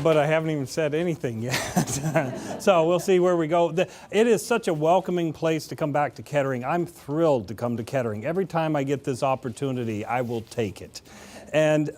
but I haven't even said anything yet. So we'll see where we go. It is such a welcoming place to come back to Kettering. I'm thrilled to come to Kettering. Every time I get this opportunity, I will take it. And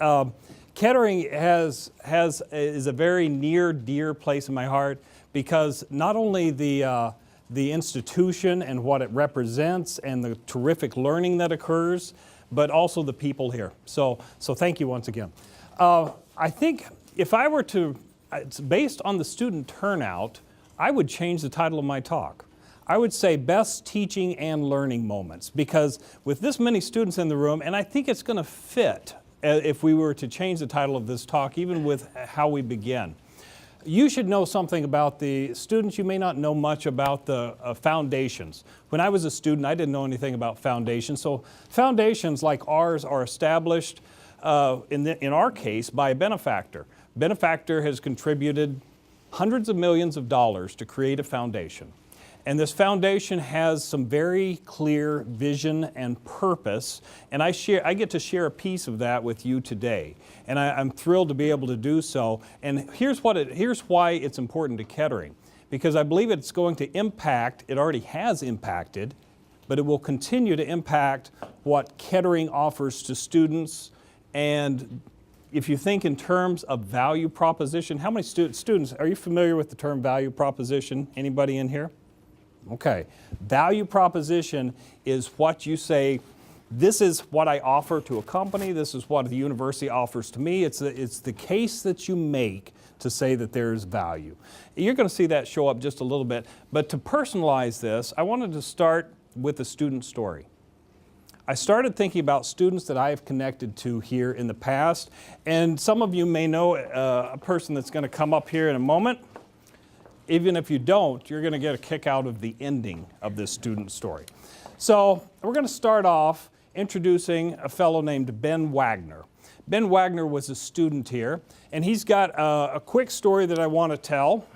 Kettering is a very near, dear place in my heart because not only the institution and what it represents and the terrific learning that occurs, but also the people here. So thank you once again. I think if I were to, it's based on the student turnout, I would change the title of my talk. I would say Best Teaching and Learning Moments, because with this many students in the room, and I think it's going to fit if we were to change the title of this talk, even with how we begin. You should know something about the students. You may not know much about the foundations. When I was a student, I didn't know anything about foundations. So foundations like ours are established, in our case, by a benefactor. Benefactor has contributed hundreds of millions of dollars to create a foundation. And this foundation has some very clear vision and purpose, and I get to share a piece of that with you today. And I'm thrilled to be able to do so. And here's why it's important to Kettering. Because I believe it's going to impact, it already has impacted, but it will continue to impact what Kettering offers to students. And if you think in terms of value proposition, how many students, are you familiar with the term value proposition? Anybody in here? Okay. Value proposition is what you say, this is what I offer to a company, this is what the university offers to me. It's the case that you make to say that there is value. You're going to see that show up just a little bit, but to personalize this, I wanted to start with a student story. I started thinking about students that I have connected to here in the past, and some of you may know a person that's going to come up here in a moment. Even if you don't, you're going to get a kick out of the ending of this student story. So we're going to start off introducing a fellow named Ben Wagner. Ben Wagner was a student here, and he's got a quick story that I want to tell.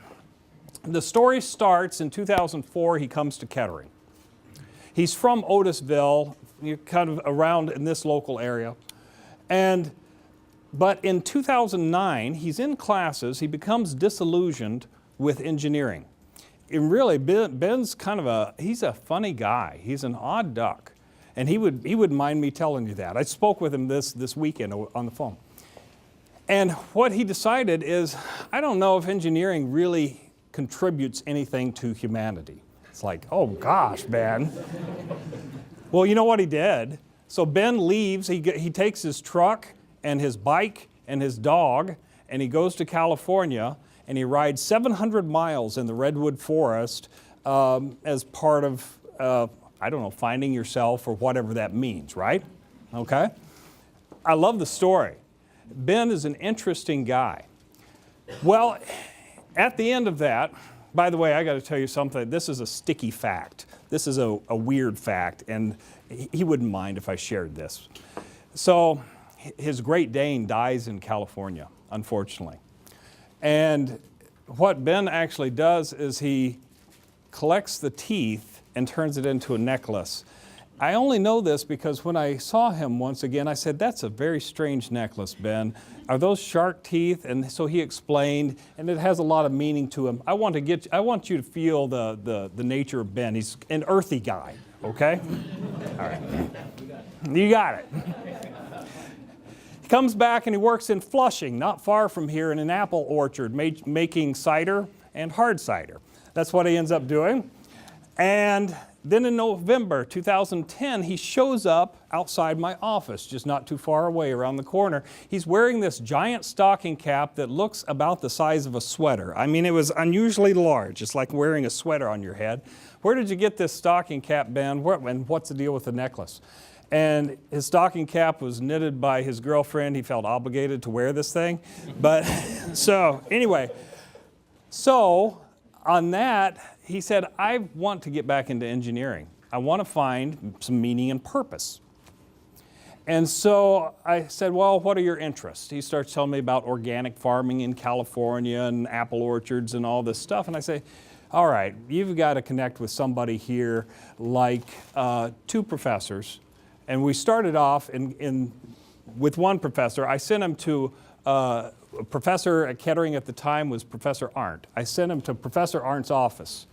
The story starts in 2004. He comes to Kettering. He's from Otisville, kind of around in this local area. But in 2009, he's in classes. He becomes disillusioned with engineering. And really, Ben's he's a funny guy. He's an odd duck. And he wouldn't mind me telling you that. I spoke with him this weekend on the phone. And what he decided is, I don't know if engineering really contributes anything to humanity. It's like, oh gosh, Ben. Well, you know what he did? So Ben leaves, he takes his truck and his bike and his dog, and he goes to California, and he rides 700 miles in the redwood forest as part of, I don't know, finding yourself or whatever that means, right? Okay? I love the story. Ben is an interesting guy. Well, at the end of that, by the way, I got to tell you something. This is a sticky fact. This is a weird fact, and he wouldn't mind if I shared this. So his Great Dane dies in California, unfortunately. And what Ben actually does is he collects the teeth and turns it into a necklace. I only know this because when I saw him once again, I said, that's a very strange necklace, Ben. Are those shark teeth? And so he explained, and it has a lot of meaning to him. I want you to feel the nature of Ben. He's an earthy guy, okay? All right. You got it. He comes back and he works in Flushing, not far from here, in an apple orchard, making cider and hard cider. That's what he ends up doing. And then in November 2010, he shows up outside my office, just not too far away around the corner. He's wearing this giant stocking cap that looks about the size of a sweater. I mean, it was unusually large. It's like wearing a sweater on your head. Where did you get this stocking cap, Ben? And what's the deal with the necklace? And his stocking cap was knitted by his girlfriend. He felt obligated to wear this thing. But so anyway, so on that, he said, I want to get back into engineering. I want to find some meaning and purpose. And so I said, well, what are your interests? He starts telling me about organic farming in California and apple orchards and all this stuff. And I say, all right, you've got to connect with somebody here like two professors. And we started off with one professor. I sent him to A professor at Kettering at the time was Professor Arndt. I sent him to Professor Arndt's office.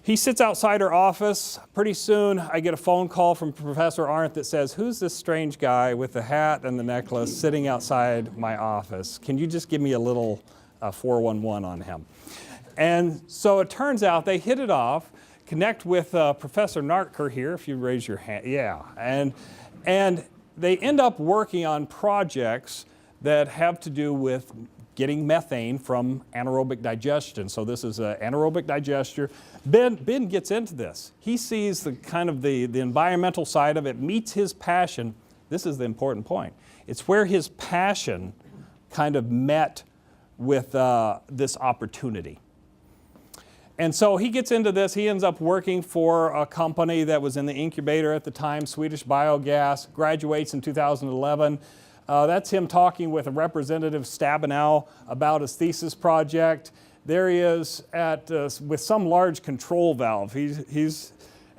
He sits outside her office. Pretty soon, I get a phone call from Professor Arndt that says, "Who's this strange guy with the hat and the necklace sitting outside my office? Can you just give me a little 411 on him?" And so it turns out they hit it off, connect with Professor Nartker here, if you raise your hand. Yeah. And they end up working on projects that have to do with getting methane from anaerobic digestion. So this is an anaerobic digester. Ben gets into this. He sees the kind of the environmental side of it, meets his passion. This is the important point. It's where his passion kind of met with this opportunity. And so he gets into this. He ends up working for a company that was in the incubator at the time, Swedish Biogas, graduates in 2011. That's him talking with a representative, Stabenow, about his thesis project. There he is with some large control valve.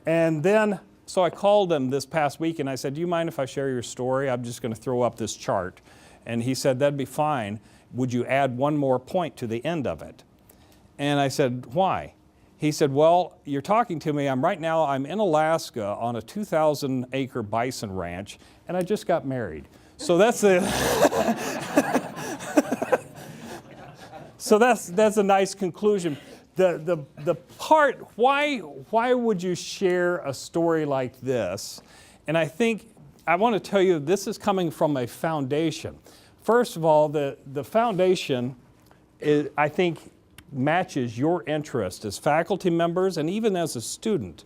And then, so I called him this past week and I said, "Do you mind if I share your story? I'm just going to throw up this chart." And he said, "That'd be fine. Would you add one more point to the end of it?" And I said, "Why?" He said, "Well, you're talking to me. I'm in Alaska on a 2,000-acre bison ranch, and I just got married." So that's that's a nice conclusion. The part, why would you share a story like this? And I think I want to tell you this is coming from a foundation. First of all, the foundation I think matches your interest as faculty members and even as a student.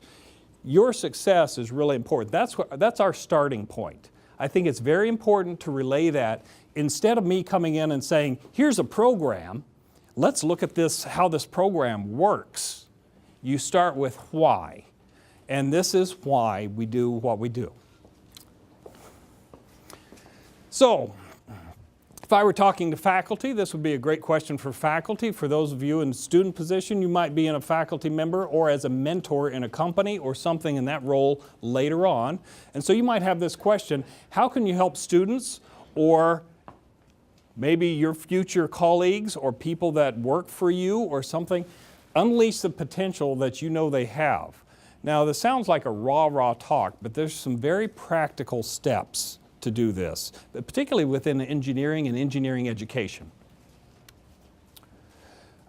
Your success is really important. That's our starting point. I think it's very important to relay that. Instead of me coming in and saying, "Here's a program, let's look at this, how this program works," you start with why. And this is why we do what we do. So, if I were talking to faculty, this would be a great question for faculty. For those of you in student position, you might be in a faculty member or as a mentor in a company or something in that role later on. And so you might have this question: how can you help students or maybe your future colleagues or people that work for you or something unleash the potential that you know they have? Now, this sounds like a raw talk, but there's some very practical steps to do this, particularly within engineering and engineering education.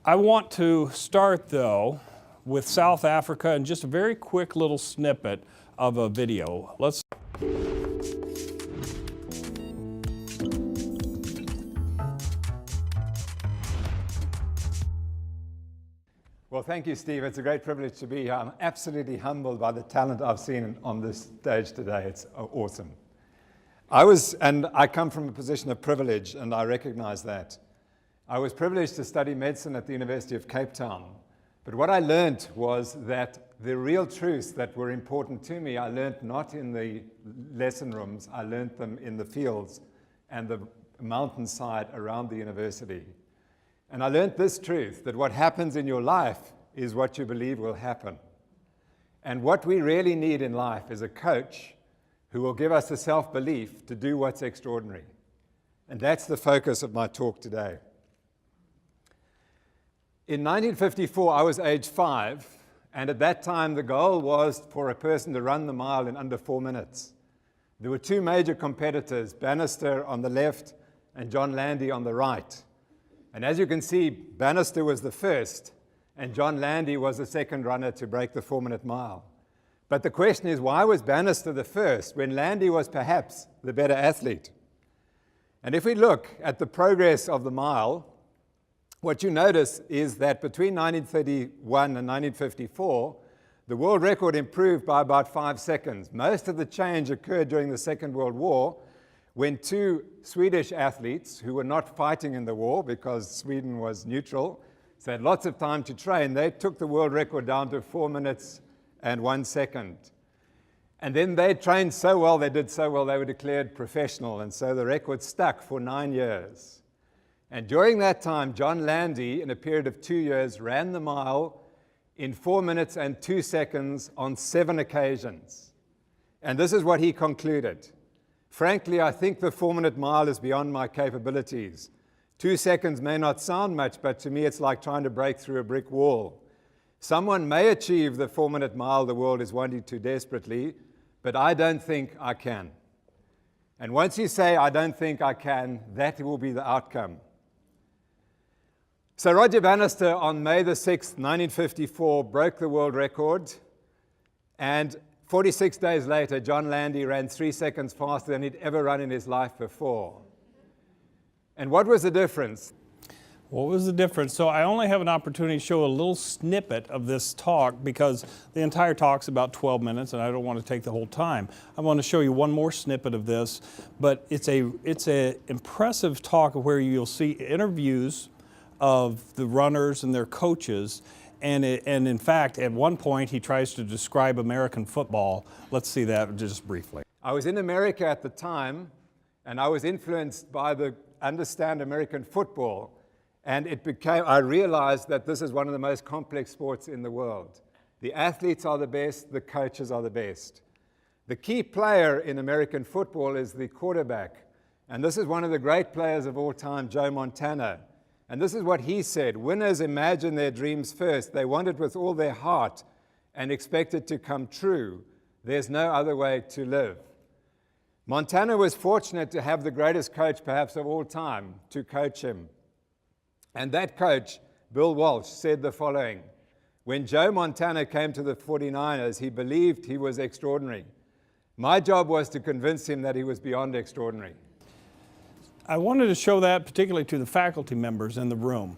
I want to start, though, with South Africa and just a very quick little snippet of a video. Let's. Well, thank you, Steve. It's a great privilege to be here. I'm absolutely humbled by the talent I've seen on this stage today. It's awesome. I come from a position of privilege, and I recognize that. I was privileged to study medicine at the University of Cape Town. But what I learned was that the real truths that were important to me, I learned not in the lesson rooms, I learned them in the fields and the mountainside around the university. And I learned this truth, that what happens in your life is what you believe will happen. And what we really need in life is a coach who will give us the self-belief to do what's extraordinary. And that's the focus of my talk today. In 1954, I was age 5, and at that time the goal was for a person to run the mile in under 4 minutes. There were 2 major competitors, Bannister on the left and John Landy on the right. And as you can see, Bannister was the first, and John Landy was the second runner to break the 4-minute mile. But the question is, why was Bannister the first when Landy was perhaps the better athlete? And if we look at the progress of the mile, what you notice is that between 1931 and 1954, the world record improved by about 5 seconds. Most of the change occurred during the Second World War, when 2 Swedish athletes who were not fighting in the war because Sweden was neutral, so had lots of time to train, they took the world record down to 4 minutes and 1 second. And then they trained so well, they did so well, they were declared professional, and so the record stuck for 9 years. And during that time, John Landy, in a period of 2 years, ran the mile in 4 minutes and 2 seconds on 7 occasions. And this is what he concluded: Frankly, I think the 4-minute mile is beyond my capabilities. 2 seconds may not sound much, but to me it's like trying to break through a brick wall. Someone may achieve the 4-minute mile the world is wanting to desperately, but I don't think I can. And once you say, I don't think I can, that will be the outcome. So Roger Bannister, on May the 6th, 1954, broke the world record, and 46 days later, John Landy ran 3 seconds faster than he'd ever run in his life before. And what was the difference? What was the difference? So I only have an opportunity to show a little snippet of this talk because the entire talk's about 12 minutes and I don't want to take the whole time. I want to show you one more snippet of this, but it's a impressive talk where you'll see interviews of the runners and their coaches, and in fact, at one point he tries to describe American football. Let's see that just briefly. I was in America at the time, and I was influenced by the understand American football. And I realized that this is one of the most complex sports in the world. The athletes are the best, the coaches are the best. The key player in American football is the quarterback. And this is one of the great players of all time, Joe Montana. And this is what he said: winners imagine their dreams first. They want it with all their heart and expect it to come true. There's no other way to live. Montana was fortunate to have the greatest coach perhaps of all time to coach him. And that coach, Bill Walsh, said the following: when Joe Montana came to the 49ers, he believed he was extraordinary. My job was to convince him that he was beyond extraordinary. I wanted to show that particularly to the faculty members in the room.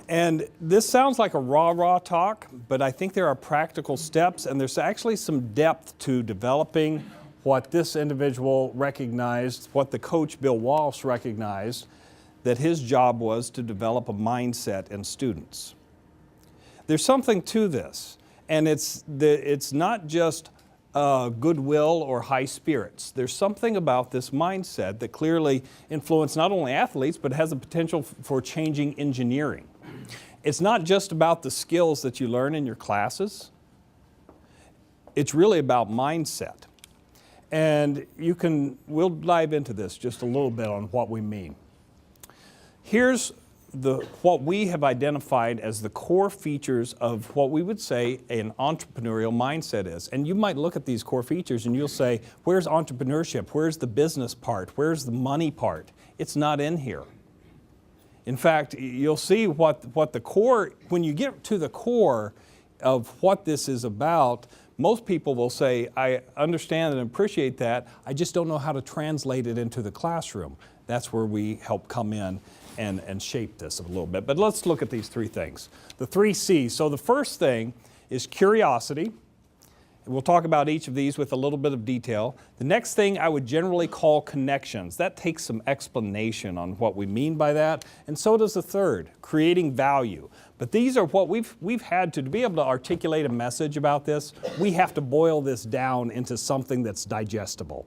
And this sounds like a rah-rah talk, but I think there are practical steps, and there's actually some depth to developing what this individual recognized, what the coach Bill Walsh recognized, that his job was to develop a mindset in students. There's something to this, and it's not just goodwill or high spirits. There's something about this mindset that clearly influences not only athletes, but has a potential for changing engineering. It's not just about the skills that you learn in your classes. It's really about mindset. And we'll dive into this just a little bit on what we mean. Here's what we have identified as the core features of what we would say an entrepreneurial mindset is. And you might look at these core features and you'll say, where's entrepreneurship? Where's the business part? Where's the money part? It's not in here. In fact, you'll see what the core, when you get to the core of what this is about, most people will say, I understand and appreciate that, I just don't know how to translate it into the classroom. That's where we help come in and shape this a little bit. But let's look at these three things. The 3 C's. So the first thing is curiosity. We'll talk about each of these with a little bit of detail. The next thing I would generally call connections. That takes some explanation on what we mean by that. And so does the third, creating value. But these are what we've had to be able to articulate a message about this. We have to boil this down into something that's digestible.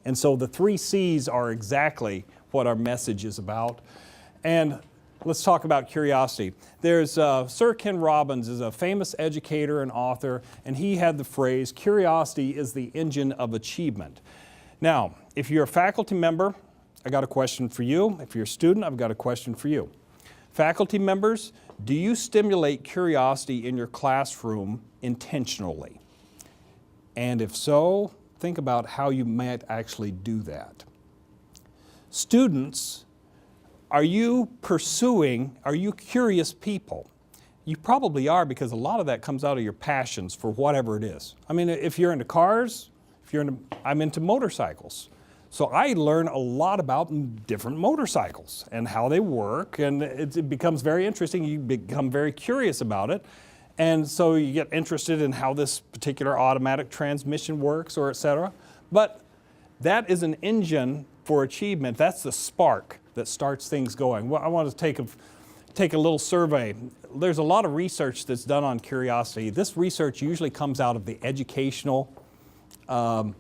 And so the 3 C's are exactly what our message is about. And let's talk about curiosity. There's Sir Ken Robbins is a famous educator and author, and he had the phrase, curiosity is the engine of achievement. Now, if you're a faculty member, I got a question for you. If you're a student, I've got a question for you. Faculty members, do you stimulate curiosity in your classroom intentionally? And if so, think about how you might actually do that. Students, are you curious people? You probably are, because a lot of that comes out of your passions for whatever it is. I mean, if you're into cars, I'm into motorcycles. So I learn a lot about different motorcycles and how they work, and it becomes very interesting. You become very curious about it. And so you get interested in how this particular automatic transmission works, or et cetera. But that is an engine for achievement. That's the spark that starts things going. Well, I want to take a little survey. There's a lot of research that's done on curiosity. This research usually comes out of the educational, kind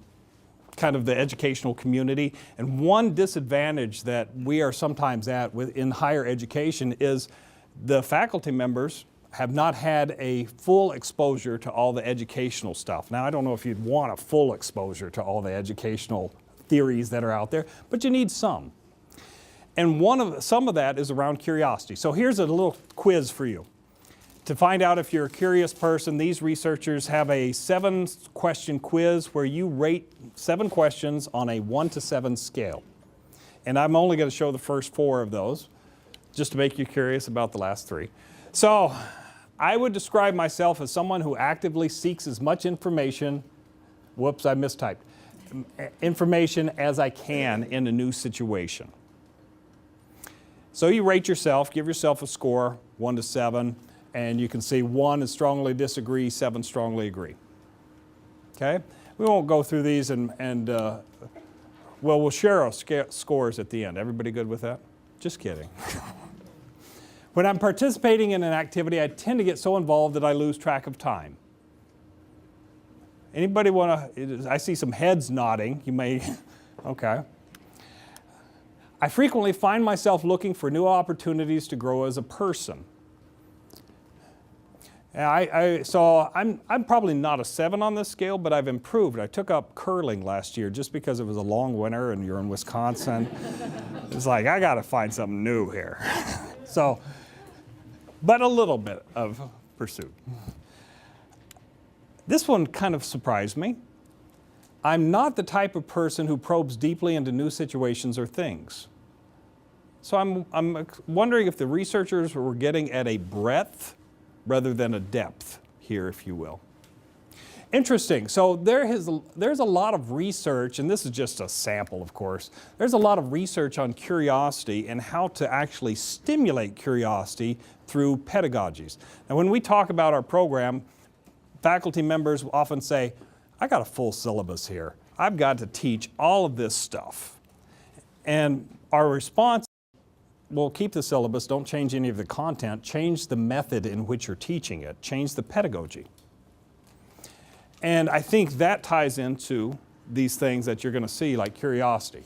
of the educational community. And one disadvantage that we are sometimes at in higher education is the faculty members have not had a full exposure to all the educational stuff. Now, I don't know if you'd want a full exposure to all the educational theories that are out there, but you need some. And some of that is around curiosity. So here's a little quiz for you. To find out if you're a curious person, these researchers have a 7-question quiz where you rate 7 questions on a 1 to 7 scale. And I'm only going to show the first 4 of those, just to make you curious about the last 3. So I would describe myself as someone who actively seeks as much information, whoops, I mistyped, information as I can in a new situation. So you rate yourself, give yourself a score, 1 to 7, and you can see 1 is strongly disagree, 7 strongly agree. Okay? We won't go through these well, we'll share our scores at the end. Everybody good with that? Just kidding. When I'm participating in an activity, I tend to get so involved that I lose track of time. Anybody want to, I see some heads nodding. You may, okay. I frequently find myself looking for new opportunities to grow as a person. So I'm probably not a 7 on this scale, but I've improved. I took up curling last year just because it was a long winter and you're in Wisconsin. It's like, I got to find something new here. So, but a little bit of pursuit. This one kind of surprised me. I'm not the type of person who probes deeply into new situations or things. So I'm wondering if the researchers were getting at a breadth rather than a depth here, if you will. Interesting. So there's a lot of research, and this is just a sample, of course. There's a lot of research on curiosity and how to actually stimulate curiosity through pedagogies. Now, when we talk about our program, faculty members often say, I got a full syllabus here. I've got to teach all of this stuff. And our response, well, keep the syllabus, don't change any of the content, change the method in which you're teaching it, change the pedagogy. And I think that ties into these things that you're going to see, like curiosity.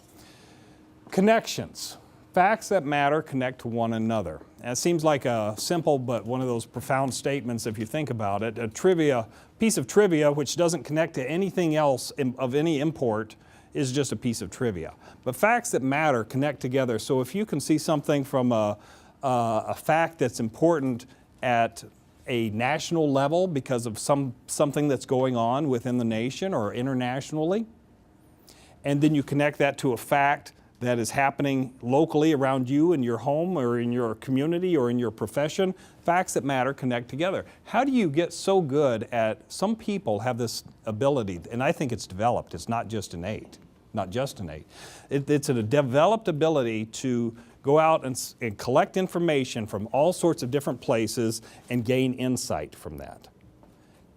Connections. Facts that matter connect to one another. And it seems like a simple but one of those profound statements if you think about it. A piece of trivia which doesn't connect to anything else of any import is just a piece of trivia. But facts that matter connect together. So if you can see something from a fact that's important at a national level because of something that's going on within the nation or internationally, and then you connect that to a fact that is happening locally around you in your home or in your community or in your profession, facts that matter connect together. How do you get so good at, some people have this ability, and I think it's developed, it's not just innate. It's a developed ability to go out and collect information from all sorts of different places and gain insight from that.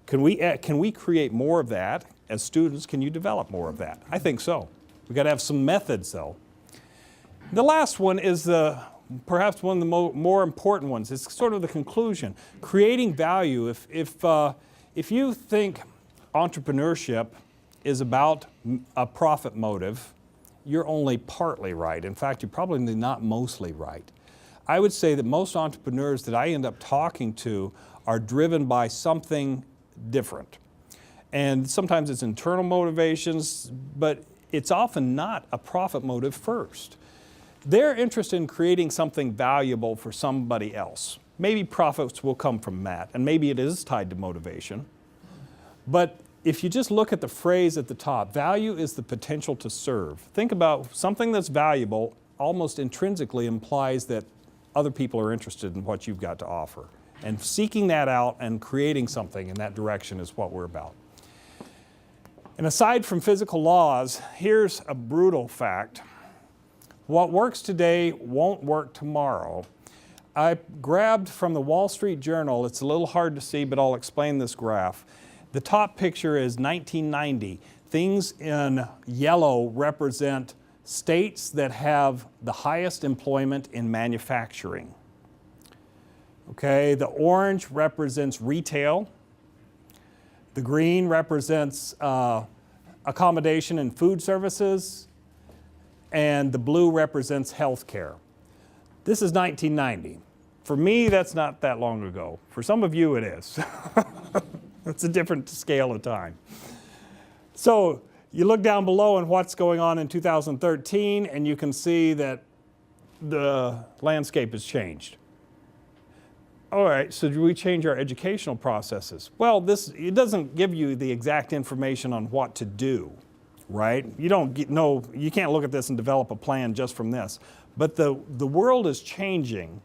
Can we create more of that? As students, can you develop more of that? I think so. We've got to have some methods, though. The last one is perhaps one of the more important ones. It's sort of the conclusion. Creating value. If you think entrepreneurship is about a profit motive, you're only partly right. In fact, you're probably not mostly right. I would say that most entrepreneurs that I end up talking to are driven by something different. And sometimes it's internal motivations, but it's often not a profit motive first. They're interested in creating something valuable for somebody else. Maybe profits will come from that, and maybe it is tied to motivation. But if you just look at the phrase at the top, value is the potential to serve. Think about something that's valuable almost intrinsically implies that other people are interested in what you've got to offer. And seeking that out and creating something in that direction is what we're about. And aside from physical laws, here's a brutal fact. What works today won't work tomorrow. I grabbed from the Wall Street Journal, it's a little hard to see, but I'll explain this graph. The top picture is 1990. Things in yellow represent states that have the highest employment in manufacturing. Okay, the orange represents retail. The green represents accommodation and food services. And the blue represents healthcare. This is 1990. For me, that's not that long ago. For some of you, it is. It's a different scale of time. So you look down below and what's going on in 2013, and you can see that the landscape has changed. All right, so do we change our educational processes? Well, it doesn't give you the exact information on what to do, right? You can't look at this and develop a plan just from this. But the world is changing,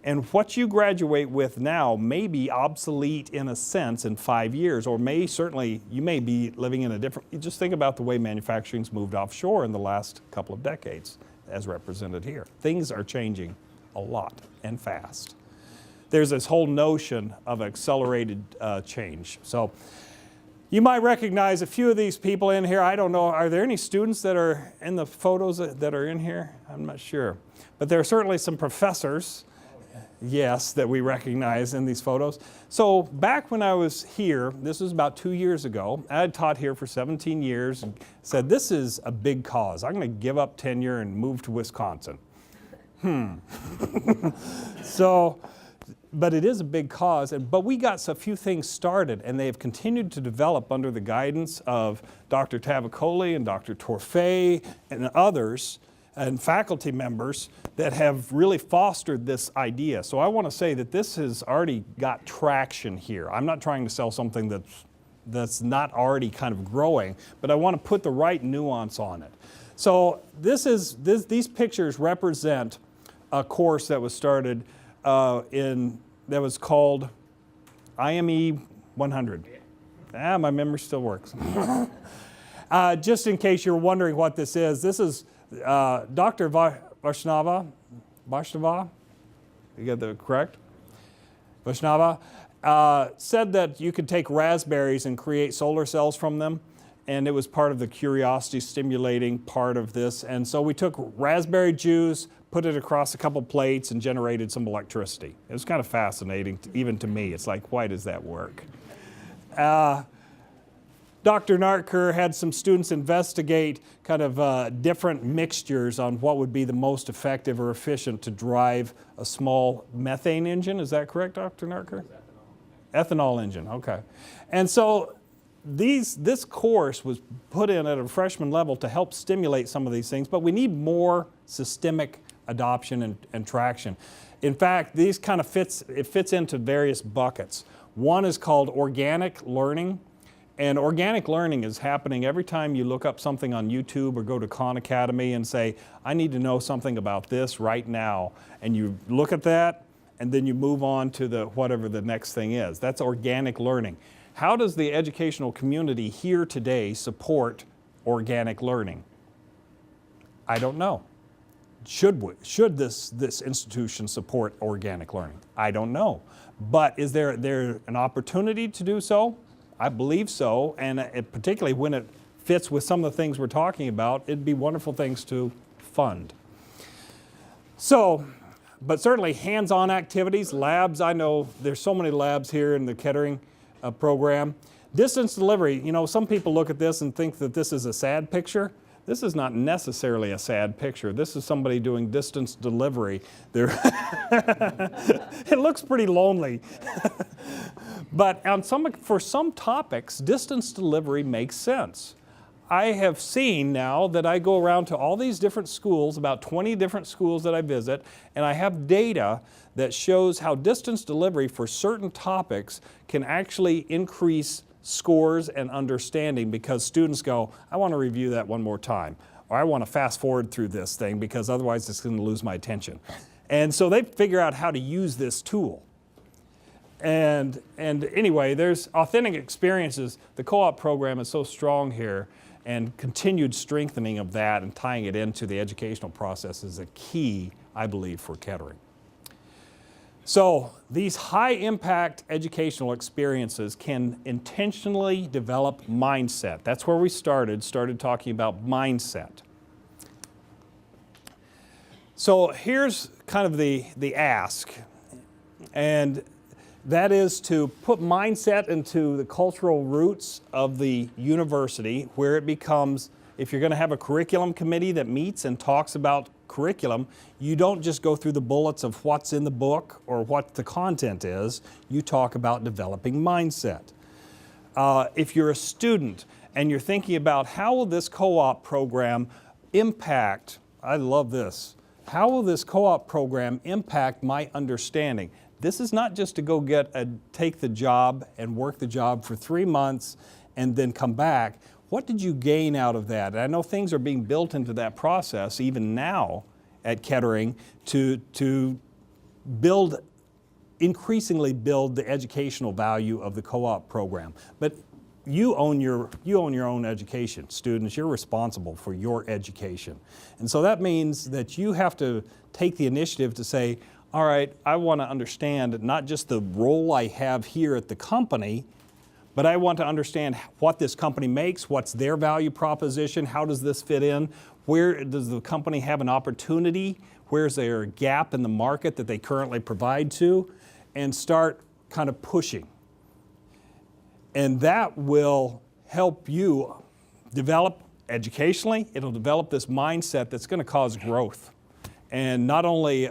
and what you graduate with now may be obsolete in a sense in 5 years, or you may be living in a different, you just think about the way manufacturing's moved offshore in the last couple of decades, as represented here. Things are changing a lot and fast. There's this whole notion of accelerated change. So you might recognize a few of these people in here. I don't know, are there any students that are in the photos that are in here? I'm not sure. But there are certainly some professors, yes, that we recognize in these photos. So back when I was here, this was about 2 years ago, I had taught here for 17 years and said, this is a big cause. I'm going to give up tenure and move to Wisconsin. But it is a big cause, but we got a few things started, and they have continued to develop under the guidance of Dr. Tavicoli and Dr. Torfay and others, and faculty members that have really fostered this idea. So I want to say that this has already got traction here. I'm not trying to sell something that's not already kind of growing, but I want to put the right nuance on it. So these pictures represent a course that was started that was called IME 100. My memory still works. Just in case you're wondering what this is Dr. Vaishnava, you got that correct? Vaishnava said that you could take raspberries and create solar cells from them, and it was part of the curiosity stimulating part of this. And so we took raspberry juice, put it across a couple plates, and generated some electricity. It was kind of fascinating, even to me. It's like, why does that work? Dr. Nartker had some students investigate kind of different mixtures on what would be the most effective or efficient to drive a small methane engine. Is that correct, Dr. Nartker? Ethanol engine, okay. And so this course was put in at a freshman level to help stimulate some of these things, but we need more systemic adoption and traction. In fact, these kind of fits into various buckets. One is called organic learning, and organic learning is happening every time you look up something on YouTube or go to Khan Academy and say, I need to know something about this right now. And you look at that, and then you move on to whatever the next thing is. That's organic learning. How does the educational community here today support organic learning? I don't know. Should this institution support organic learning? I don't know. But is there an opportunity to do so? I believe so, and particularly when it fits with some of the things we're talking about, it'd be wonderful things to fund. So, but certainly hands-on activities, labs, I know there's so many labs here in the Kettering program. Distance delivery, some people look at this and think that this is a sad picture. This is not necessarily a sad picture. This is somebody doing distance delivery. It looks pretty lonely. But for some topics, distance delivery makes sense. I have seen now that I go around to all these different schools, about 20 different schools that I visit, and I have data that shows how distance delivery for certain topics can actually increase scores and understanding, because students go, I want to review that one more time, or I want to fast forward through this thing because otherwise it's going to lose my attention. And so they figure out how to use this tool. And anyway, there's authentic experiences. The co-op program is so strong here, and continued strengthening of that and tying it into the educational process is a key, I believe, for Kettering. So these high-impact educational experiences can intentionally develop mindset. That's where we started talking about mindset. So here's kind of the ask, and that is to put mindset into the cultural roots of the university, where it becomes, if you're going to have a curriculum committee that meets and talks about curriculum, you don't just go through the bullets of what's in the book or what the content is. You talk about developing mindset. If you're a student and you're thinking about how will this co-op program impact, I love this, how will this co-op program impact my understanding? This is not just to go take the job and work the job for 3 months and then come back. What did you gain out of that? And I know things are being built into that process even now at Kettering to increasingly build the educational value of the co-op program. But you own your own education. Students, you're responsible for your education. And so that means that you have to take the initiative to say, all right, I want to understand not just the role I have here at the company, but I want to understand what this company makes, what's their value proposition, how does this fit in, where does the company have an opportunity, where's there a gap in the market that they currently provide to, and start kind of pushing. And that will help you develop educationally, it'll develop this mindset that's going to cause growth. And not only,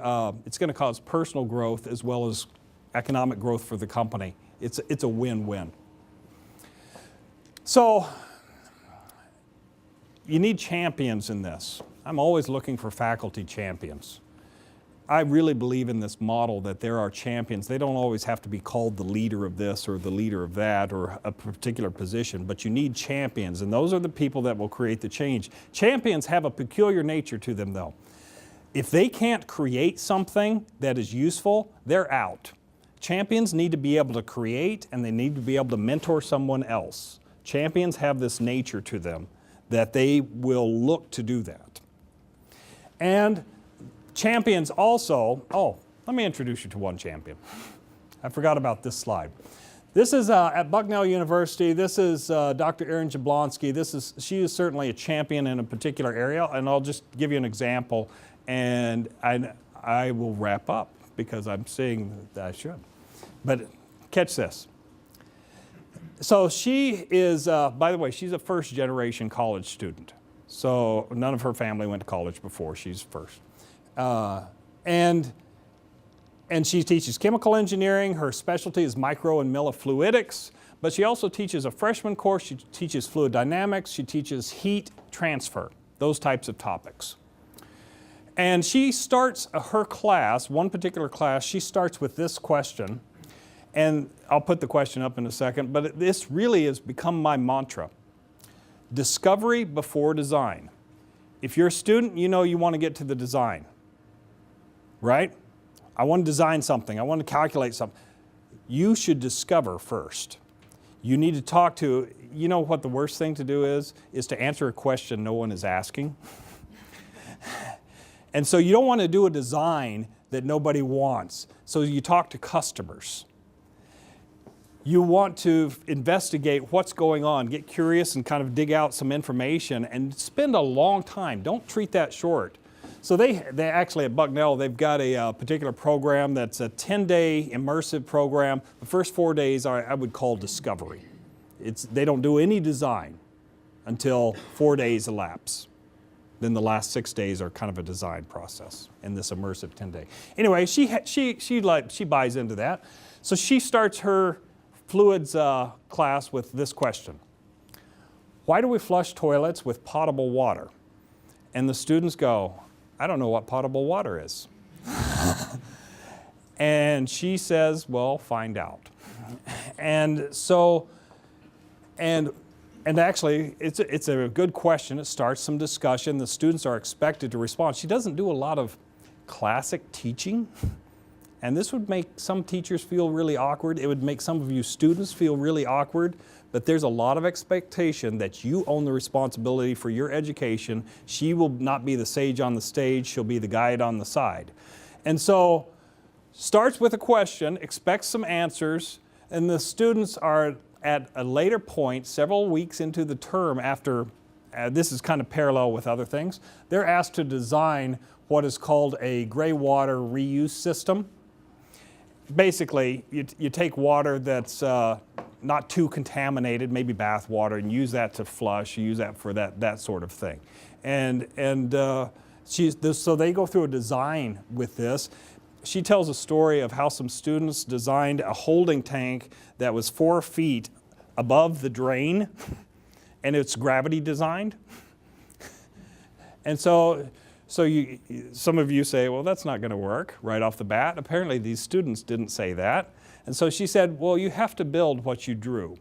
it's going to cause personal growth as well as economic growth for the company. It's a win-win. So, you need champions in this. I'm always looking for faculty champions. I really believe in this model that there are champions. They don't always have to be called the leader of this or the leader of that or a particular position, but you need champions, and those are the people that will create the change. Champions have a peculiar nature to them, though. If they can't create something that is useful, they're out. Champions need to be able to create, and they need to be able to mentor someone else. Champions have this nature to them that they will look to do that. And champions also, let me introduce you to one champion. I forgot about this slide. This is at Bucknell University. This is Dr. Erin Jablonski. She is certainly a champion in a particular area, and I'll just give you an example, and I will wrap up because I'm seeing that I should. But catch this. So she is, by the way, she's a first-generation college student. So none of her family went to college before. She's first. And she teaches chemical engineering. Her specialty is micro and millifluidics. But she also teaches a freshman course. She teaches fluid dynamics. She teaches heat transfer, those types of topics. And she starts her class, one particular class, she starts with this question. And I'll put the question up in a second, but this really has become my mantra. Discovery before design. If you're a student, you know you want to get to the design, right? I want to design something. I want to calculate something. You should discover first. You need to talk to, you know what the worst thing to do is to answer a question no one is asking. And so you don't want to do a design that nobody wants. So you talk to customers. You want to investigate what's going on, get curious and kind of dig out some information and spend a long time. Don't treat that short. So they actually at Bucknell, they've got a particular program that's a 10-day immersive program. The first 4 days I would call discovery. They don't do any design until 4 days elapse. Then the last 6 days are kind of a design process in this immersive 10-day. Anyway, she buys into that. So she starts her fluids class with this question. Why do we flush toilets with potable water? And the students go, I don't know what potable water is. And she says, well, find out. And so, and actually, it's a good question. It starts some discussion. The students are expected to respond. She doesn't do a lot of classic teaching. And this would make some teachers feel really awkward. It would make some of you students feel really awkward. But there's a lot of expectation that you own the responsibility for your education. She will not be the sage on the stage. She'll be the guide on the side. And so, starts with a question, expects some answers, and the students are at a later point, several weeks into the term after, this is kind of parallel with other things, they're asked to design what is called a gray water reuse system. Basically, you take water that's not too contaminated, maybe bath water, and use that to flush, use that for that sort of thing. So they go through a design with this. She tells a story of how some students designed a holding tank that was 4 feet above the drain, and it's gravity designed. And so some of you say, well, that's not going to work right off the bat. Apparently these students didn't say that. And so she said, well, you have to build what you drew.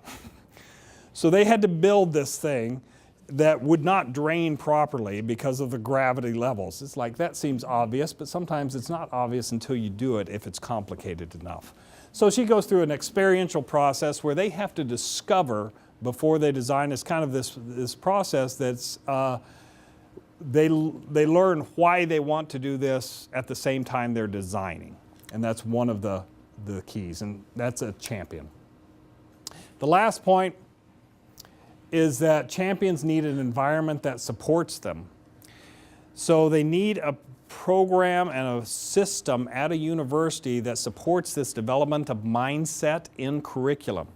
So they had to build this thing that would not drain properly because of the gravity levels. It's like, that seems obvious, but sometimes it's not obvious until you do it if it's complicated enough. So she goes through an experiential process where they have to discover before they design. It's kind of this process that's, they learn why they want to do this at the same time they're designing. And that's one of the keys, and that's a champion. The last point is that champions need an environment that supports them. So they need a program and a system at a university that supports this development of mindset in curriculum.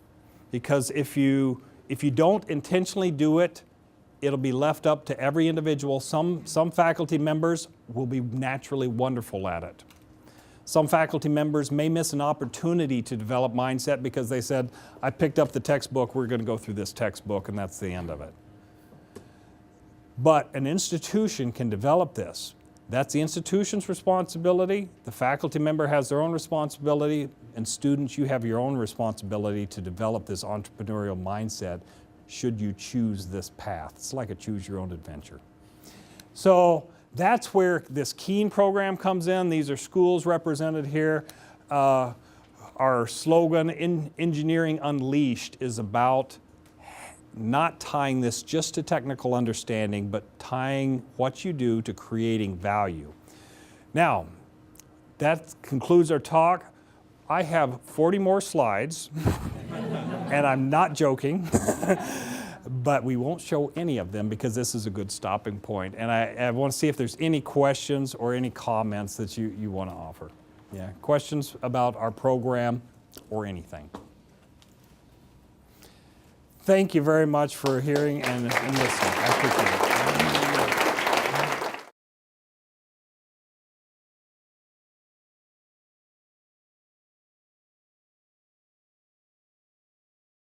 Because if you don't intentionally do it, it'll be left up to every individual. Some faculty members will be naturally wonderful at it. Some faculty members may miss an opportunity to develop mindset because they said, I picked up the textbook, we're going to go through this textbook, and that's the end of it. But an institution can develop this. That's the institution's responsibility. The faculty member has their own responsibility, and students, you have your own responsibility to develop this entrepreneurial mindset should you choose this path. It's like a choose your own adventure. So that's where this KEEN program comes in. These are schools represented here. Our slogan, Engineering Unleashed, is about not tying this just to technical understanding, but tying what you do to creating value. Now, that concludes our talk. I have 40 more slides, and I'm not joking. But we won't show any of them because this is a good stopping point. And I want to see if there's any questions or any comments that you want to offer. Yeah, questions about our program or anything. Thank you very much for hearing and listening. I appreciate it.